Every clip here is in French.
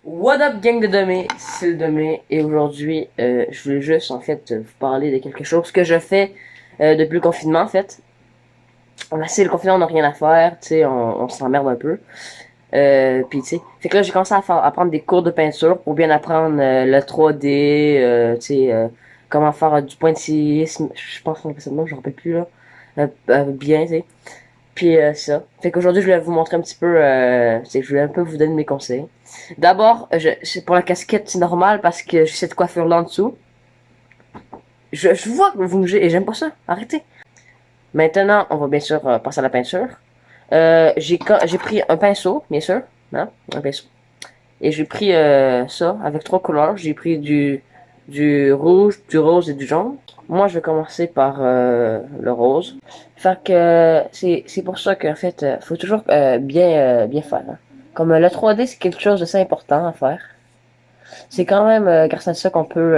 What up gang de Domé, c'est le Domé et aujourd'hui je voulais juste en fait vous parler de quelque chose que je fais depuis le confinement en fait. C'est le confinement, on n'a rien à faire, tu sais, on s'emmerde un peu. Puis tu sais, fait que là j'ai commencé à prendre des cours de peinture pour bien apprendre le 3D, tu sais, comment faire du pointillisme, je pense qu'on appelle ça de même, je me rappelle plus là, bien tu sais. Puis ça. Fait qu'aujourd'hui, je voulais vous montrer un petit peu, je voulais un peu vous donner mes conseils. D'abord, c'est pour la casquette, c'est normal parce que j'ai cette coiffure là en dessous. Je vois que vous me jugez et j'aime pas ça. Arrêtez. Maintenant, on va bien sûr passer à la peinture. J'ai pris un pinceau, bien sûr, hein, un pinceau. Et j'ai pris ça avec trois couleurs. J'ai pris du rouge, du rose et du jaune. Moi, je vais commencer par le rose. Fait que c'est pour ça qu'en fait, faut toujours bien faire, hein. Comme le 3D, c'est quelque chose d'assez important à faire. C'est quand même grâce à ça qu'on peut,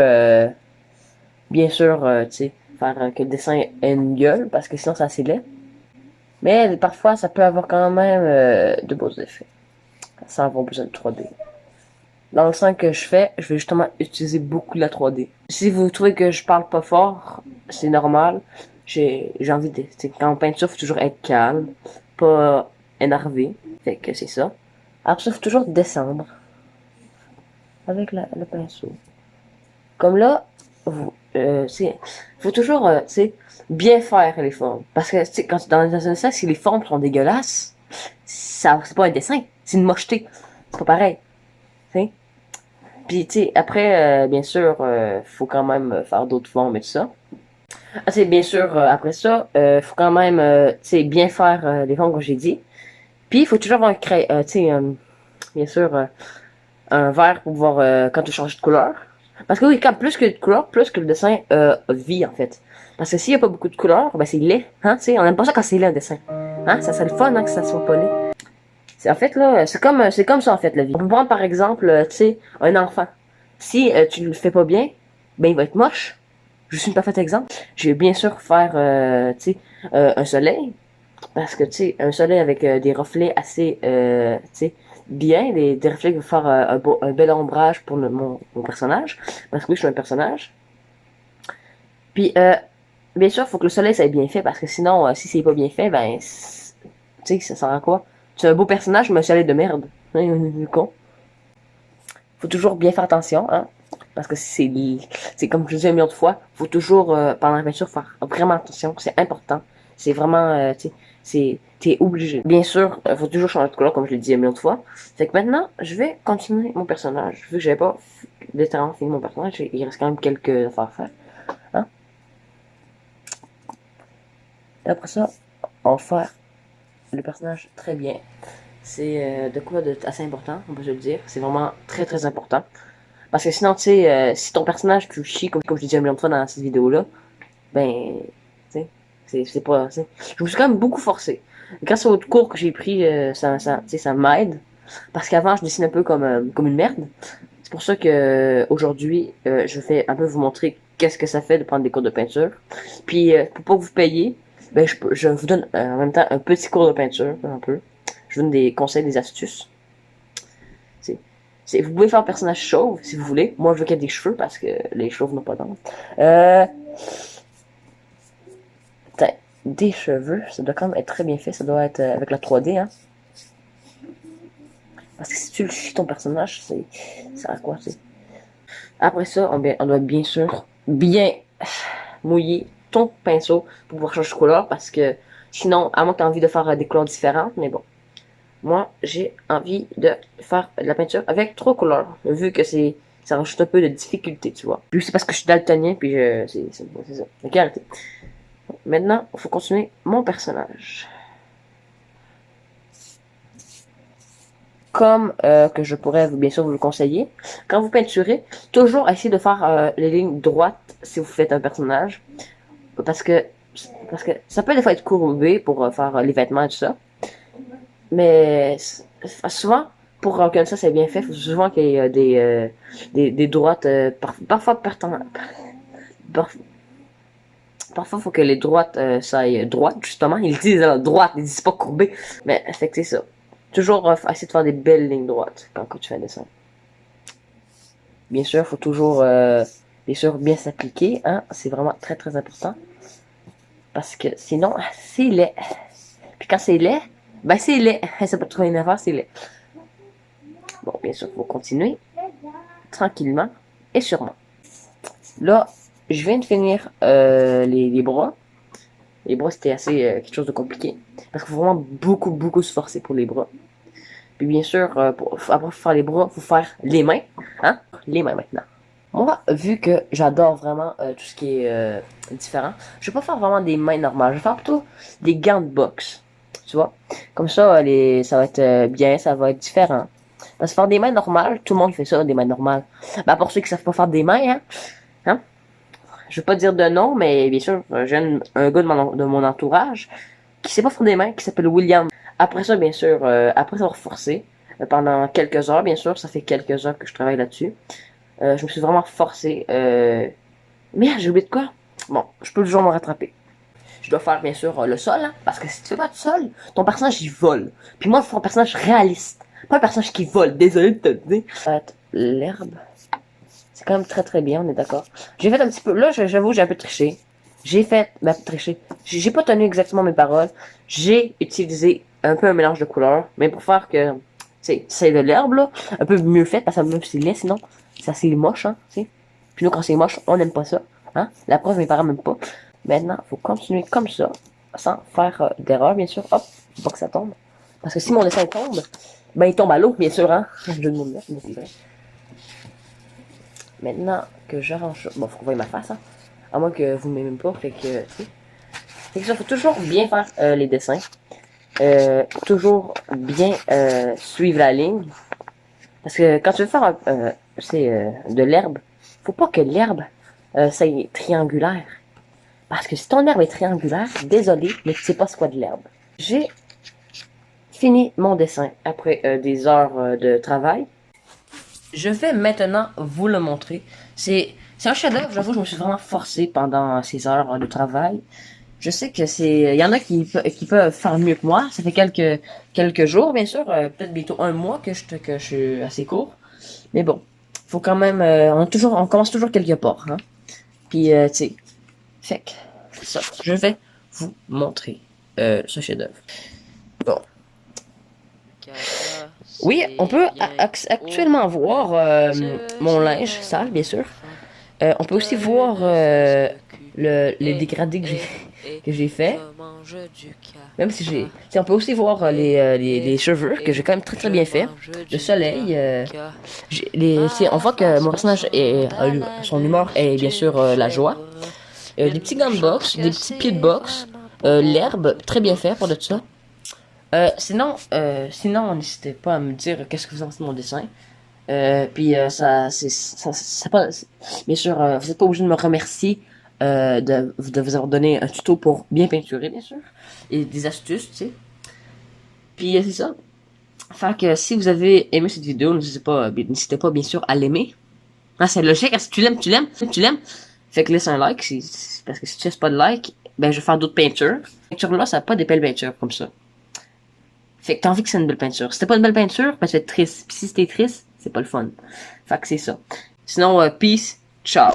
bien sûr, tu sais, faire que le dessin ait une gueule, parce que sinon, c'est assez laid. Mais parfois, ça peut avoir quand même de beaux effets, sans avoir besoin de 3D. Dans le dessin que je fais, je vais justement utiliser beaucoup la 3D. Si vous trouvez que je parle pas fort, c'est normal. J'ai envie de, quand on peinture, faut toujours être calme, pas énervé. Fait que c'est ça. Après ça, faut toujours descendre avec le pinceau. Comme là, faut toujours, tu sais, bien faire les formes. Parce que, tu sais, quand dans un dessin, si les formes sont dégueulasses, c'est pas un dessin, c'est une mocheté. C'est pas pareil. T'sais. Puis, tu sais, après, bien sûr, faut quand même faire d'autres formes et tout ça. Ah, c'est bien sûr, après ça, faut quand même, tu sais, bien faire les formes comme j'ai dit. Puis, il faut toujours avoir tu sais, bien sûr, un vert pour voir quand tu changes de couleur. Parce que oui, quand plus que de couleur, plus que le dessin vit, en fait. Parce que s'il y a pas beaucoup de couleurs, ben c'est laid, hein, tu sais, on aime pas ça quand c'est laid, un dessin. Hein, ça serait le fun, hein, que ça soit pas laid. En fait, là, c'est comme ça, en fait, la vie. On peut prendre, par exemple, tu sais, un enfant. Si tu le fais pas bien, ben, il va être moche. Je suis un parfait exemple. Je vais bien sûr faire, tu sais, un soleil. Parce que, tu sais, un soleil avec des reflets assez, tu sais, bien, des reflets qui vont faire un bel ombrage pour mon personnage. Parce que oui, je suis un personnage. Puis, bien sûr, il faut que le soleil soit bien fait. Parce que sinon, si c'est pas bien fait, ben, tu sais, ça sert à quoi? Tu es un beau personnage, mais un soleil de merde. Con. Faut toujours bien faire attention, hein. Parce que c'est comme je disais un million de fois, faut toujours, pendant la peinture, faire vraiment attention. C'est important. C'est vraiment, tu sais, t'es obligé. Bien sûr, faut toujours changer de couleur, comme je l'ai dit un million de fois. Fait que maintenant, je vais continuer mon personnage. Vu que j'avais pas littéralement fini mon personnage, il reste quand même quelques affaires à faire. Hein? Et après ça, on va faire le personnage très bien. C'est de quoi de assez important, on peut se le dire. C'est vraiment très très important. Parce que sinon, tu sais, si ton personnage tu le chies, comme je l'ai dit un million de fois dans cette vidéo-là, ben, tu sais, c'est pas, tu sais. Je me suis quand même beaucoup forcé. Grâce au cours que j'ai pris, tu sais, ça m'aide. Parce qu'avant, je dessine un peu comme une merde. C'est pour ça que aujourd'hui, je vais un peu vous montrer qu'est-ce que ça fait de prendre des cours de peinture. Puis, pour pas que vous payiez, ben, je vous donne en même temps un petit cours de peinture, un peu. Je vous donne des conseils, des astuces. Vous pouvez faire un personnage chauve si vous voulez. Moi, je veux qu'il y ait des cheveux parce que les chauves n'ont pas d'âme. Euh, des cheveux, ça doit quand même être très bien fait. Ça doit être avec la 3D, hein. Parce que si tu le chies ton personnage, ça à quoi, tu sais. Après ça, on doit bien sûr bien mouiller ton pinceau pour pouvoir changer de couleur parce que sinon, à moins que tu aies envie de faire des couleurs différentes, mais bon. Moi, j'ai envie de faire de la peinture avec trois couleurs, vu que ça rajoute un peu de difficulté, tu vois. Puis c'est parce que je suis daltonien, puis c'est ça. Ok, arrêtez. Maintenant, il faut continuer mon personnage. Comme que je pourrais bien sûr vous le conseiller, quand vous peinturez, toujours essayez de faire les lignes droites si vous faites un personnage, parce que ça peut des fois être courbé pour faire les vêtements et tout ça. Mais souvent, pour que ça c'est bien fait, il faut souvent qu'il y ait des droites, parfois parfois faut que les droites soient droites, justement. Ils disent droite, ils disent pas courbées. Mais fait que c'est ça. Toujours essayer de faire des belles lignes droites quand tu fais un dessin. Bien sûr, faut toujours, bien sûr, bien s'appliquer, hein. C'est vraiment très très important. Parce que sinon, c'est laid. Puis quand c'est laid, ben c'est laid. C'est pas trop une affaire, c'est laid. Bon, bien sûr, faut continuer tranquillement et sûrement. Là, je viens de finir les bras. Les bras, c'était assez quelque chose de compliqué. Parce qu'il faut vraiment beaucoup se forcer pour les bras. Puis bien sûr, après faire les bras, faut faire les mains. Hein? Les mains maintenant. Moi, vu que j'adore vraiment tout ce qui est différent, je vais pas faire vraiment des mains normales. Je vais faire plutôt des gants de boxe. Tu vois? Comme ça, ça va être bien, ça va être différent. Parce que faire des mains normales, tout le monde fait ça, des mains normales. Bah, pour ceux qui savent pas faire des mains, hein? Je veux pas dire de nom, mais bien sûr, j'ai un gars de mon entourage qui sait pas faire des mains, qui s'appelle William. Après ça, bien sûr, après avoir forcé, pendant quelques heures, bien sûr, ça fait quelques heures que je travaille là-dessus. Je me suis vraiment forcé. Merde, j'ai oublié de quoi? Bon, je peux toujours me rattraper. Je dois faire, bien sûr, le sol, hein, parce que si tu fais pas de sol, ton personnage, il vole. Puis moi, il faut un personnage réaliste. Pas un personnage qui vole, désolé de te le dire. Ça va être l'herbe. C'est quand même très bien, on est d'accord. J'ai fait un petit peu, là, j'avoue, j'ai un peu triché. Triché. J'ai pas tenu exactement mes paroles. J'ai utilisé un peu un mélange de couleurs, mais pour faire que, c'est de l'herbe, là, un peu mieux fait, parce que même c'est laid, sinon, c'est assez moche, hein, tu sais. Puis nous, quand c'est moche, on n'aime pas ça, hein. La preuve, mes parents m'aiment pas. Maintenant, faut continuer comme ça, sans faire d'erreur, bien sûr. Hop, faut pas que ça tombe. Parce que si mon dessin tombe, ben il tombe à l'eau, bien sûr, hein. Je ne me mais c'est vrai. Maintenant que j'arrange... Bon, faut qu'on voie ma face, hein. À moins que vous m'aimez pas, fait que, tu sais. Fait que ça, faut toujours bien faire les dessins. Toujours bien suivre la ligne. Parce que quand tu veux faire de l'herbe, faut pas que l'herbe soit triangulaire. Parce que si ton herbe est triangulaire, désolé, mais tu sais pas ce qu'est de l'herbe. J'ai fini mon dessin après des heures de travail. Je vais maintenant vous le montrer. C'est un chef-d'œuvre, j'avoue, je me suis vraiment forcé pendant ces heures de travail. Je sais que il y en a qui peuvent faire mieux que moi. Ça fait quelques jours, bien sûr, peut-être bientôt un mois que je suis assez court. Mais bon, faut quand même, on commence toujours quelque part, hein. Puis, tu sais, fait que, c'est ça. Je vais vous montrer ce chef-d'œuvre. Bon. Oui, on peut actuellement voir mon linge sale, bien sûr. On peut aussi voir les dégradés que j'ai fait. Même si on peut aussi voir les cheveux que j'ai quand même très bien fait. Le soleil. On voit que mon personnage son humeur est bien sûr la joie. Des petits gants de boxe, des petits pieds de boxe, l'herbe, très bien fait pour de ça. Sinon, n'hésitez pas à me dire qu'est-ce que vous en pensez de mon dessin. Puis bien sûr, vous n'êtes pas obligé de me remercier de vous avoir donné un tuto pour bien peinturer, bien sûr, et des astuces, tu sais. Puis c'est ça. Fait que si vous avez aimé cette vidéo, n'hésitez pas bien sûr à l'aimer. Ah, c'est logique, si tu l'aimes, tu l'aimes, tu l'aimes. Fait que laisse un like, parce que si tu laisses pas de like, ben je vais faire d'autres peintures. Cette peinture-là, ça n'a pas des belles peintures comme ça. Fait que t'as envie que c'est une belle peinture. Si c'est pas une belle peinture, ben tu vas être triste. Puis si c'était triste, c'est pas le fun. Fait que c'est ça. Sinon, peace, ciao.